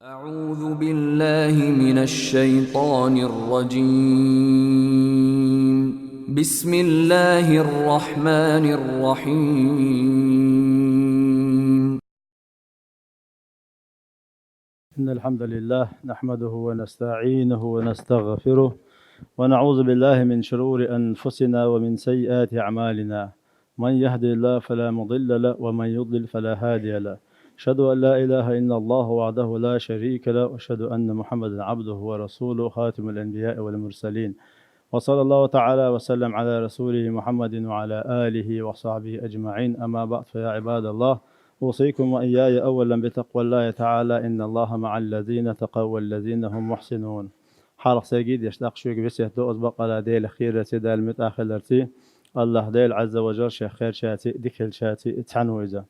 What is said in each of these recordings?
أعوذ بالله من الشيطان الرجيم. بسم الله الرحمن الرحيم. إن الحمد لله نحمده ونستعينه ونستغفره ونعوذ بالله من شرور أنفسنا ومن سيئات أعمالنا. من يهدي الله فلا مضل له ومن يضلل فلا هادي له. أشهد أن لا إله إلا الله وحده لا شريك له وأشهد أن محمدا عبده ورسوله خاتم الأنبياء والمرسلين. وصلى الله تعالى وسلم على رسوله محمد وعلى آله وصحبه أجمعين. أما بعد فيا عباد الله، أوصيكم وإياي أولا بتقوى الله تعالى، إن الله مع الذين تقوا والذين هم محسنون. حالق سيجيد يشتاق شوك بس يهدو أسبق على ديل خير سيدا المتآخر لرتي الله ديل عز وجل شيخ خير شاتي ديكل شاتي تعنويزا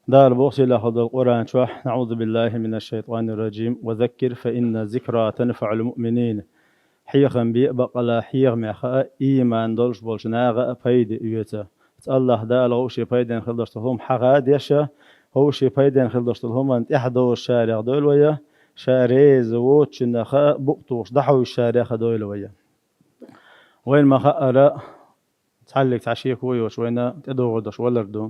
دار بوصي لأخذ القرآن شوح. نعوذ بالله من الشيطان الرجيم. وذكر فإن ذكرى تنفع المؤمنين. حيغن بيقبق لا حيغ مخاء إيمان دولش بولش ناغا فايد إيوتا الله دال غوشي فايدين خلدشتهم حغاد يشا غوشي فايدين خلدشتهم أنت إحدو الشارع دول ويا شاريز ووتش نخاء بقطوش ضحو الشارع دول ويا وين ما خأرا تعلق تعشيك ويوش وين تدو غدش ولردو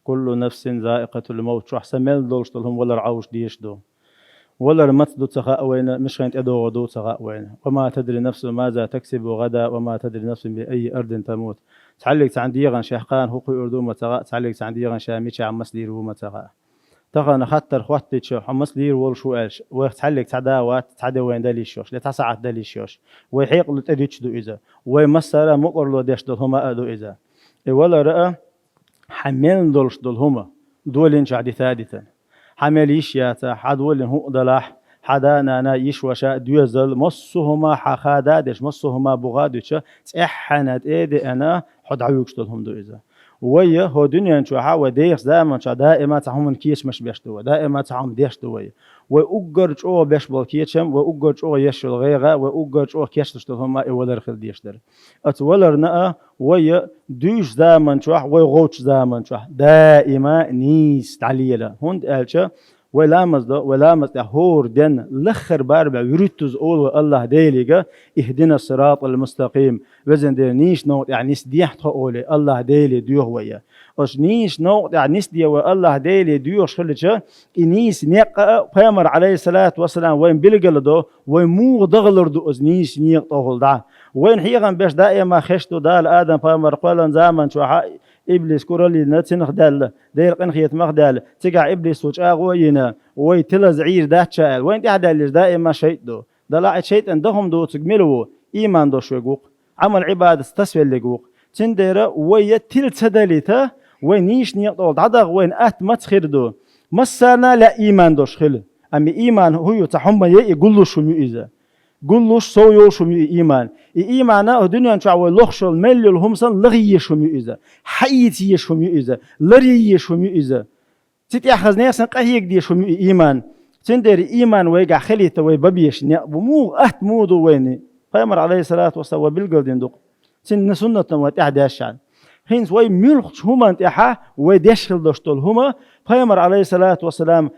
كل نفس ذائقة الموت شو أحسن ميل دولشتهم ولا رعوش ديش دو ولا رمت دو تخاء وين مش خين تدو غدو تخاء وين. وما تدري نفس ماذا تكسب غدا وما تدري نفس بأي أرض تموت. تعلق عنديغن شيخان هوقي أردو متغاء تعلق عنديغن شاميش عم مسلير ومتغاء تغن خطر خواتي شو حمس لير والشو إيش وتعلق تعداوات تعدى وين دليشوش لتسعة دليشوش ويحيق لتديش دو إذا ومسألة مقر له ديش دول هما أدو إذا ولا رأى حمل دولش دول هما دولين شعدي ثالثا حمليش ياتا حدولين هو دلاح حدانا أنا يشوشا دوزل مصهما حخادادش مصهما بغادش تحنت إيدي أنا حد عيوكش دول هم دو إذا ويا هو دنيا نشوحها وديخ زمان شا دائما تعهم كيش مش بيشتوا دائما تعهم ديشتوا ويا وأجرج أو بيش بالكيشم وأجرج أو يشل غيره وأجرج أو كيشتوا هم ولا رخل ديشتر أتولر نأ ويا دوش زمان شوح ويغوش زمان شوح دائما نيس تعليله هند ألشة ولامز ده هور دن لخر باربع يرتز أول الله ديليجا اهدنا الصراط المستقيم وزن دير نيش نوت يعني نيس ديحت أولي الله ديلي ديوه ويا أش نيش نوت يعني نيس ديوه الله ديلي ديوه شلتشا إنيس نيقا بيامر عليه الصلاة والسلام وين بلقل دو وين مو ضغلر دو أز نيش نيق طول دع وين حيغن باش دائما خشتو دال آدم بيامر قولن زامن شوحا إبليس كورالي نتسنخ دال دير قنخيت مخدال تقع إبليس وجاغوينا ويتلز عير داتشال وين تحدالش دائما شيء دو دلاعت شيء عندهم دو تقملوا إيمان دو شوقوق عمل عبادة استسفل لقوق تندير ويتل تداليتا وين نيش نيقطول عدغ وين متخير دو مسانا لا إيمان دوش خل أمي إيمان هو تحمى يقولوا شو ميزة قولوش سويو شو إيمان إيمانا الدنيا نشعو لخشل مليل همسن لغي شو ميزة حيتي شو ميزة لري شو ميزة تتي أخذ ناس قهيك دي شو إيمان تندر إيمان ويقع خليت ويببيش مو مودو ويني فيمر عليه الصلاة والسلام بالقلدين دوق سن سنة وتعداش عن حين وي ملخش هما انتحا ويدشخل دشتول هما فيمر عليه الصلاة والسلام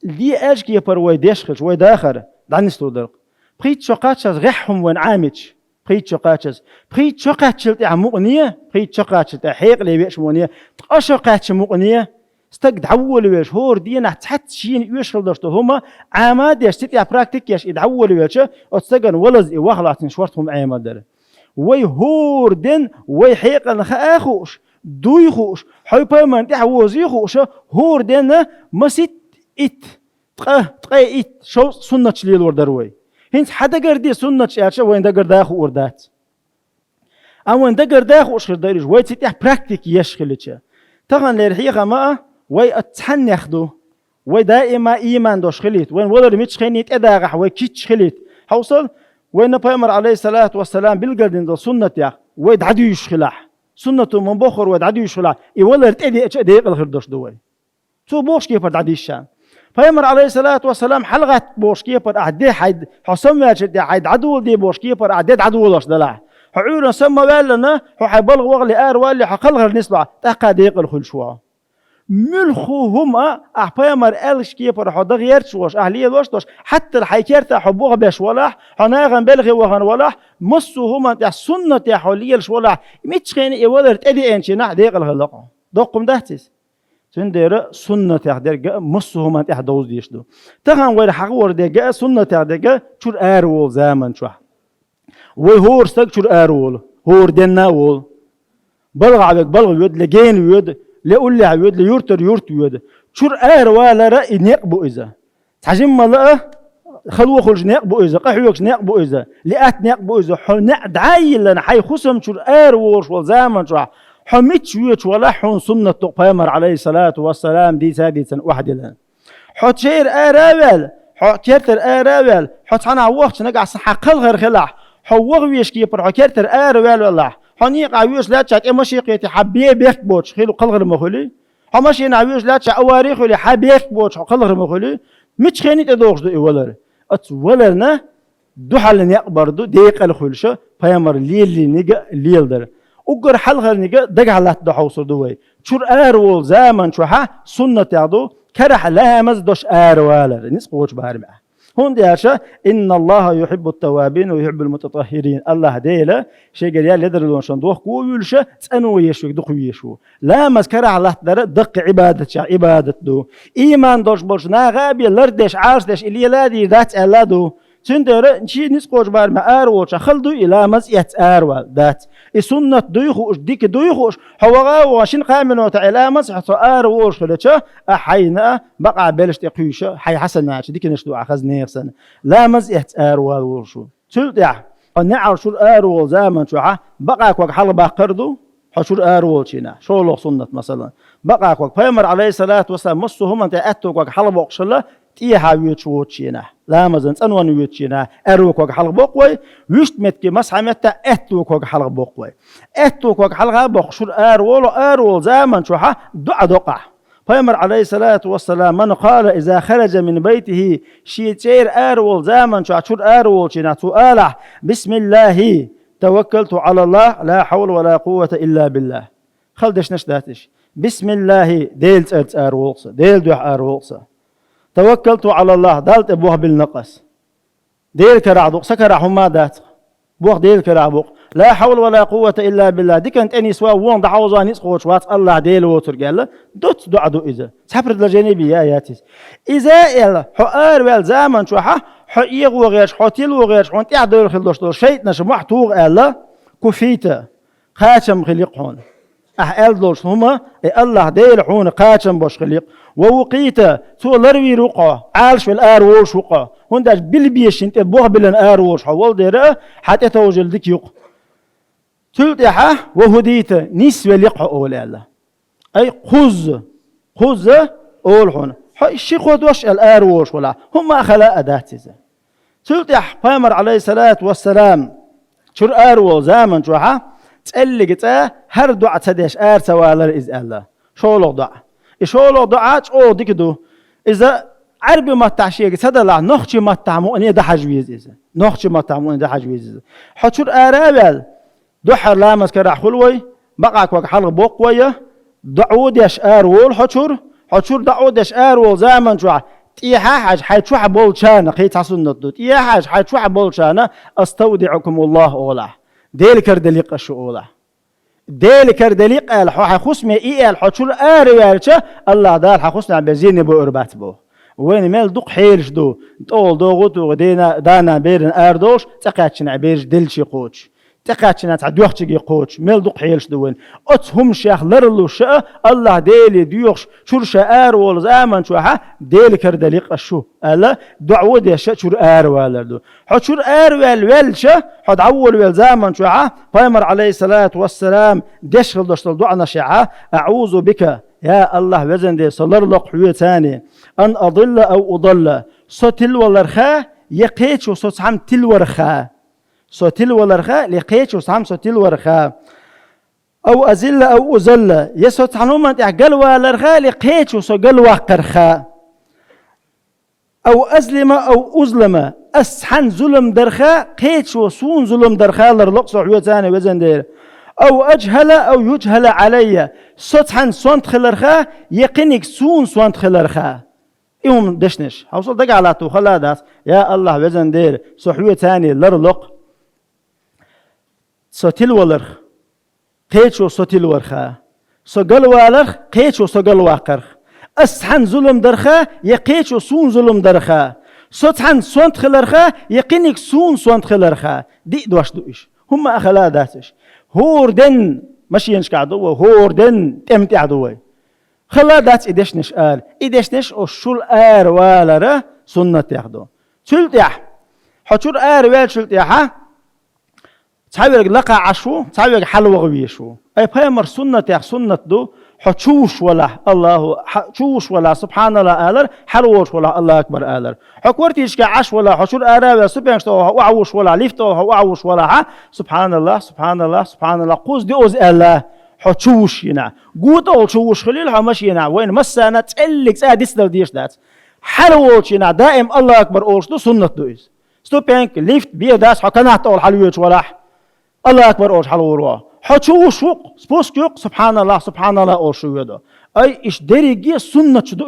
دي أجك يبر ويدشخل ويداخر دعنستو درق بخيت شقاتشز غحهم وين عامتش بخيت شقاتش مقنية بخيت شقاتش حيق لي بيش مقنية تقشقاتش مقنية استقد عول ويش هور دينا تحت شين يشغل دشتو هما عاماد يش تتيا براكتيك يش يدعول ويش أتستقن ولز وخلعتن شورتهم عاماد داره وي هور دين وي حيق الخاخوش دويخوش حي بيمان تحوز يخوش هور دين مسيت إت تقى إت شو سنة شليل وردروي هنس حدا قردي سنة شيء وين دا قرداخو وردات وين دا قرداخو وش خرداريش وي تتيا براكتيك يشغلتش تغن لرحيقة ما وي أتحن ياخدو وي دائما إيمان دوش خليت وين ولر ميتش خينيت أداغح وي كيتش خليت حوصل وين بيامر عليه الصلاة والسلام بالقردين دو سنة يا وي دعدو يشخلاح سنة من بخور وي دعدو يشخلاح ولر تأدي أدي يقل خردوش دوي تو بوش كيف دعدي الشام بيامر عليه الصلاة والسلام حلقة بوش كيف أعدي حد حسم يا حد عدو دي بوش كيف أعدي عدو لش دلع حعورا سما بالنا حيبلغ وغلي آر واللي حقلغ النسبة تقا ديق الخل شوا ملخو هما أحبامر ألش كي پر حدا غير شوش أهلية وش توش حتى الحيكير تحبوها بيش ولاح حناغن بلغي وهن ولاح مصو هما تح سنة تحولية الشولاح متشخين إيوالر تأدي أنشي نح ديق الغلق دوقم دهتس تندير سنة تحدير مصو هما تح دوز ديشدو تغن وير حقور ديقا سنة تحدير شور آرول زامن شوح ويهور ستك شور آرول هور دينا وول بلغ عبك بلغ يود لجين يود لأقول لي عيود ليورتر يورت يود شور ولا رأي نقبو إذا تحجم ملأ خلوه خلج نقبو إذا قحيوكش نقبو إذا لقات نقبو إذا حنق دعاي لنا حي خصم شور وورش والزامن شو حميت شويت ولا حون سنة تقامر عليه الصلاة والسلام دي سادسا واحد لنا حط شير آراول حط كيرتر آراول حط حنا وقت نقع حقل غير خلاح حوغ ويش كيبر حط كيرتر آراول والله حنيق عيوش لا تشات مشيقتي حبيه بيك بوتش خيلو قلغر مخولي حماشي عيوش لا تشا اواريخ ولا حبيك بوتش قلغر مخولي مش خيني تدوغش دو ولر ات ولرنا دو حل يقبر دو ديق الخلشه بيامر ليل نيجا ليلدر وقر حلغر نيجا دغالات دو حوصر دوي شور ارول زمان شوها سنه تعدو كرح لا مزدوش ارولر نسقوش بارمع هون دياشا إن الله يحب التوابين ويحب المتطهرين الله ديلا شيء قال يدر لون شندوخ كويلشا تسأنو يشوك دخو يشو لا مذكر على دق عبادة عبادة دو إيمان دوش بولش ناغابي لردش عارسدش إلي لادي ذات ألادو تندر نشي نسقوش بار ما أروش خلدو إلى مزيت أروال ذات السنة دويخوش ديك دويخوش هو واشين قامنو تعالى مسحة أروش خلتشا أحينا بقى بلش تقيشة حي حسن ناش ديك نشدو أخذ نيرسن لا مزيت أروال ورشو تلدع النعر شو أروال زمان شو بقى كوك حل باقردو حشور أروال شينا شو لو سنة مثلا بقى كوك بيمر عليه الصلاة والسلام مصو هم أنت أتو كوك حل باقشلا تيها ويتشوتشينا لا مزن أنوان ويتشينا أروك وق حلق بقوي ويشت متك مسح متى أتوك وق حلق بقوي أتوك وق حلق بقشر أرول زمن شوحة دقع فيمر عليه الصلاة والسلام من قال إذا خرج من بيته شيتير أرول زمن شوحة أرول شينا سؤاله بسم الله توكلت على الله لا حول ولا قوة إلا بالله خلدش نشداتش بسم الله ديل أرولص ديل دوح أرولص توكلت على الله دالت ابوها بالنقص ديل كرعبوق سكرع هما دات بوخ ديل كرعبوق لا حول ولا قوة إلا بالله دي كانت أني سوا وون دعوزاني سقوش وات الله ديل ووتر قال دوت دعدو إذا سحبرت لجانبي يا ياتيس إذا إلا حقار والزامن شوحة حقيق وغيرش حوتيل وغيرش وانت يعدو الخلوش دور شيء نش محتوغ ألا كفيته خاتم خليقهون أهل دولش هما الله ديل حون قاتم باش خليق ووقيته تو لروي رقع عالش في الأروش وقع هنداش بالبيش انت بوه بلن أروش حوال ديره حتى توجل ديك يق تلتحه وهديته نسوة لقع أول الله أي خذ أول حون الشيخ ودوش الأروش ولا هما خلاء أداتيزه تلتح فامر عليه الصلاة والسلام شر أرو زمن شوحة تقلقت هر دعاء تدش سوالر إز الله شو لو دعاء أو ديكدو إذا عربي ما تعشيك تدلع نخشي ما تعمو أني ده حجويز إذا نخشي ما تعمو أني ده حجويز إذا حشر أرابل دحر لامس كرح خلوي بقى كوك حلق بوقوية دعود يشار وول حشر دعود يشار وول زمن شوحة تيحاج حيتشوح بولشانة قيت حسن الدود تيحاج حيتشوح بولشانة أستودعكم الله أولا ديل كردليق الشؤولا ديل كردليق الحوح خصمي إيه الحشور آريالشة الله دار حخصنا بزين بأربات بو وين مال دق حيلش دو تقول دوغوتو غدينا دانا بيرن آردوش تقاتشنا بيرش دلشي قوتش تقاتشنا تعدوخشي قوتش مال دق حيلش دوين أتهم شيخ لرلو شاء الله ديلي ديوخش شور شعار والزامن شوها ديل كردليق الشو ألا دعوة يا شور والردو حد شور والشة حد عول والزامن شوها فيمر عليه الصلاة والسلام دشل دشل دعنا شعا أعوذ بك يا الله وزن دي صلر لق حوية ثاني أن أضل أو أضل صوتل والرخاء يقيتش وصوت عم تلورخاء صوتل والرخاء لقيتش وصام صوتل والرخاء أو أزل أو أزل يسوت عنهم أنت قلوا لرخاء لقيتش وصو قلوا قرخاء أو أزلم أو أزلم أسحن ظلم درخاء قيتش وصون ظلم درخاء لرلقص حوية ثاني وزن دير أو أجهل أو يجهل علي سطحن سونت خلرخا يقينك سون سونت خلرخا إيهم دشنش حوصل دق على تو خلادات يا الله وزن دير صحوية تاني لرلق ستيل ولرخ قيتشو ستيل ورخا سقل والرخ قيتشو سقل واقرخ أسحن ظلم درخا يقيتشو سون ظلم درخا سطحن سونت خلرخا يقينك سون سونت خلرخا دي دوش دوش هم أخلاداتش هوردن ماشي ينشك عدوه هوردن تمتع عدوه خلادات إدشنش إدشنش وشول والره سنة ياخدو شلتيح حشور وال شلتيحه تعبير لقى عشو تعبير حلوة غويشو أي بيمر سنة ياخ سنة دو حتشوش ولا الله حتشوش ولا سبحان الله آلر حلوش ولا الله أكبر آلر حكورتيش كعش ولا حشور ولا سبحان الله وعوش ولا ليفتو وعوش ولا سبحان الله سبحان الله سبحان الله قوس دي أوز الله حتشوش ينا قوت أول شوش خليل حمش ينا وين مسانا تقلك سادس دو ديش دات حلوش ينا دائم الله أكبر أولش دو سنة دويز ستوبينك ليفت بيه داس حكنات أول حلوش ولا الله أكبر أولش حلوش حتشوش وق سبوسك يق سبحان الله أولش يدا أي إيش دريجي سنة شدو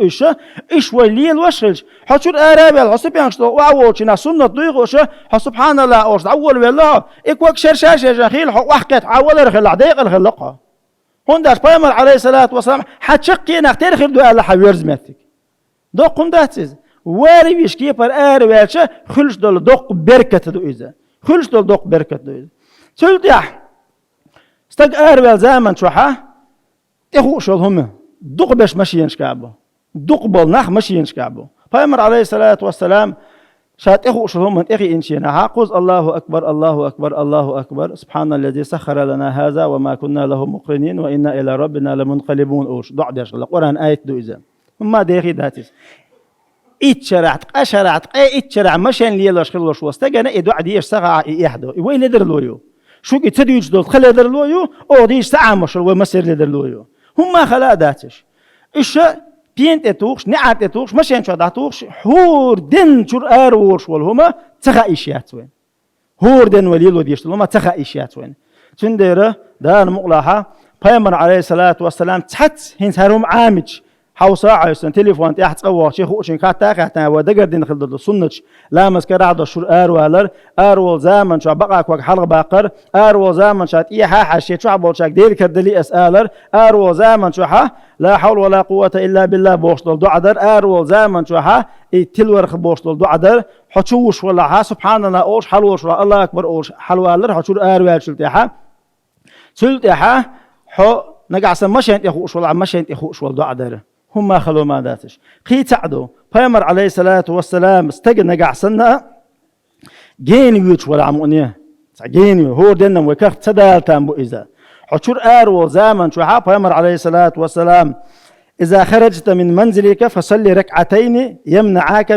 إيش وليل وشلش حشور آرابي حسبيان شدو وعوش ينا سنة دويغوش سبحان الله أولش أول والله إكوك شرشاش يا جخيل وحكت أول رخل عديق الخلقة هنداش بيامر عليه الصلاة والسلام حتشقي نختار خبدو ألا حويرز ماتك دوق قمداتيز واري بيشكي بر آروالش خلش دول دوق بركة دو إذا خلش دول دوق بركة دو إذا سلطيح استق آروال زامن شوحا إخو شول هم دوق باش مشينش كعبو دوق بالنخ مشينش كعبو بيامر عليه الصلاة والسلام شات إخو شول هم إخي إنشينا عاقوز الله أكبر الله أكبر الله أكبر سبحان الذي سخر لنا هذا وما كنا له مقرنين وإنا إلى ربنا لمنقلبون أوش ضع داش القرآن آية دو إذا ما داخي داتيس إتشرعت أشرعت إتشرع مشان ليلاش خلوش واستجنا إدو عديش ساعة يحدو وين لدر لويو شو كتديج دول خلا لدر لويو أو ديش ساعة مشر ومسير لدر لويو هم خلا داتش إيش بينت اتوخش نعت اتوخش مشان شو داتوخش هور دن شور أروش والهما تخا إشيات وين هور دن وليل وديش والهما تخا إشيات وين تنديره دار مقلحة بيامر عليه الصلاة والسلام تحت هنس هروم عامج حاو ساعة يسن تليفون تحت قوة شيخ وشين كاتاك حتى ودقر دين خلد السنج لا مسكر عضو شور أروالر أرول زامن شو بقاك وق حلق باقر أرول زامن شات إيه حاشيت شو عبول شاك دير كردلي أسألر أرول زامن شو لا حول ولا قوة إلا بالله بوشتل دعدر أرول زامن شو تلورخ بوشتل دعدر حتشوش ولا سبحان الله أوش حلوش الله أكبر أوش حلوالر حتشور أروال شلتيحة حو نقعسن مشان يخوش ولا مشان يخوش ولا دعدر هم خلوا ما داتش قي تعدو بيامر عليه الصلاة والسلام استجن نقعسنا جيني ويش ولا عمونيه جيني هو دينم وكخت سدالتان بو إذا حشور أرو زامن شو بيامر عليه الصلاة والسلام إذا خرجت من منزلك فصلي ركعتين يمنعك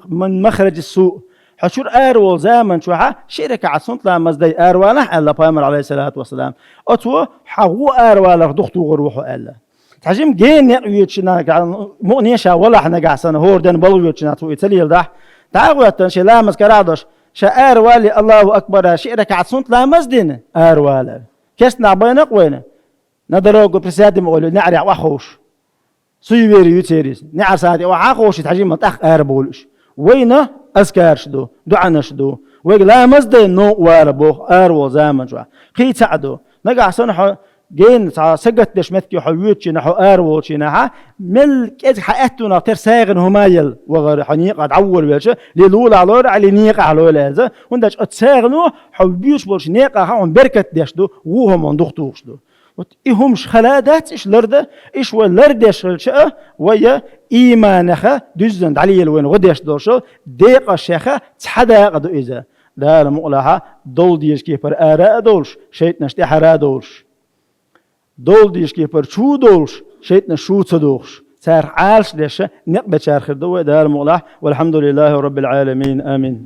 من مخرج السوء حشور أرو زامن شو شركة عصنت لا مزدي أرواله ألا بيامر عليه الصلاة والسلام أتو حو أرواله دختو غروحه ألا تحجم جين يوتشنا مؤنيشا ولا حنا قاعسنا هوردن بلو يوتشنا تو إتليل ده تعقوتن شلا مسكرادش شا أروالي الله أكبر شئرك عصنت لا مزدين أرواله كسنا بينك وين ندروق برسادم أقول نعرع وحوش سيبيري يوتيريس نعر سادي وحاخوش تحجم متأخ أربولش وينه أسكارش دو دعنش دو ويقلا مزدين نو واربوخ أرو زامن جوا قي تعدو نقعسنا جين سجت دشمتك حيوتش نحو أروش نحا ملك إذ حقتنا ترساغن همايل وغير حنيق عدول ويش للول على على نيق على هذا وندش أتساغنو حبيوش بولش نيق هم بركة دشدو وهم من دختوش دو إيهمش خلادات إيش لرده إيش ولردش الشقة ويا إيمانخه دزند علي الوين غدش دوشو ديق الشيخة تحدا قدو إذا دار مقلها دول ديش كيفر آراء دولش شيت نشتي حرا دولش دول ديش كيفر شو دولش شيت نشو تدوش سار عالش ديش نقبة شارخر دو دار مقلح والحمد لله رب العالمين آمين.